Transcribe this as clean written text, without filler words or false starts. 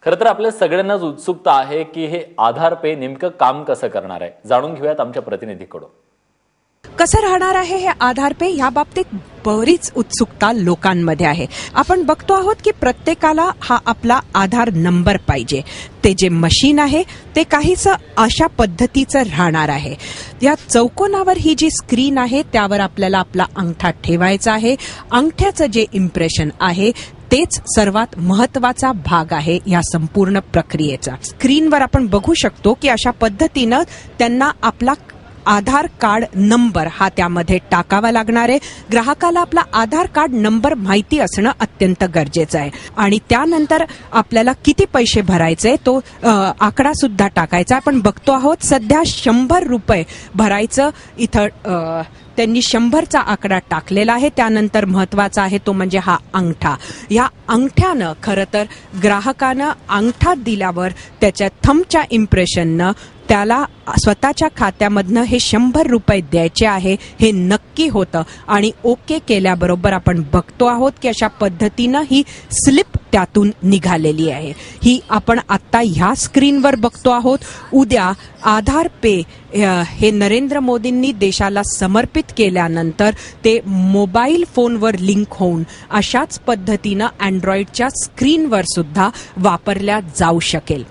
खरं तर आपल्या सगळ्यांनाच उत्सुकता आहे की हे आधार पे नेमकं काम कसं करणार आहे. जाणून घेऊयात आमच्या प्रतिनिधीकडून. कसं राहणार आहे हे आधार पे या बाबतीत बरीच उत्सुकता लोकांमध्ये आहे. आपण बघतो आहोत की प्रत्येकाला हा आपला आधार नंबर पाहिजे. ते जे मशीन आहे ते काहीच अशा पद्धतीचं राहणार आहे. या चौकोनावर ही जी स्क्रीन आहे त्यावर आपल्याला आपला अंगठा ठेवायचा आहे. अंगठ्याचं जे इम्प्रेशन आहे तेच सर्वात महत्वाचा भाग आहे या संपूर्ण प्रक्रियेचा. स्क्रीनवर आपण बघू शकतो की अशा पद्धतीनं त्यांना आपला आधार कार्ड नंबर हा त्यामध्ये टाकावा लागणार आहे. ग्राहकाला आपला आधार कार्ड नंबर माहिती असणं अत्यंत गरजेचं आहे आणि त्यानंतर आपल्याला किती पैसे भरायचे तो आकडा सुद्धा टाकायचा. आपण बघतो आहोत सध्या 100 रुपये भरायचं इथं त्यांनी 100चा आकडा टाकलेला आहे. त्यानंतर महत्वाचा आहे तो म्हणजे हा अंगठा. या अंगठ्यानं खरं तर ग्राहकानं अंगठा दिल्यावर त्याच्या थंबच्या इम्प्रेशननं त्याला स्वतःच्या खात्यामधनं हे 100 रुपये द्यायचे आहे हे नक्की होतं आणि ओके केल्याबरोबर आपण बघतो आहोत की अशा पद्धतीनं ही स्लिप त्यातून निघालेली आहे. ही आपण आता ह्या स्क्रीनवर बघतो आहोत. उद्या आधार पे हे नरेंद्र मोदींनी देशाला समर्पित केल्यानंतर ते मोबाईल फोनवर लिंक होऊन अशाच पद्धतीनं अँड्रॉइडच्या स्क्रीनवर सुद्धा वापरल्या जाऊ शकेल.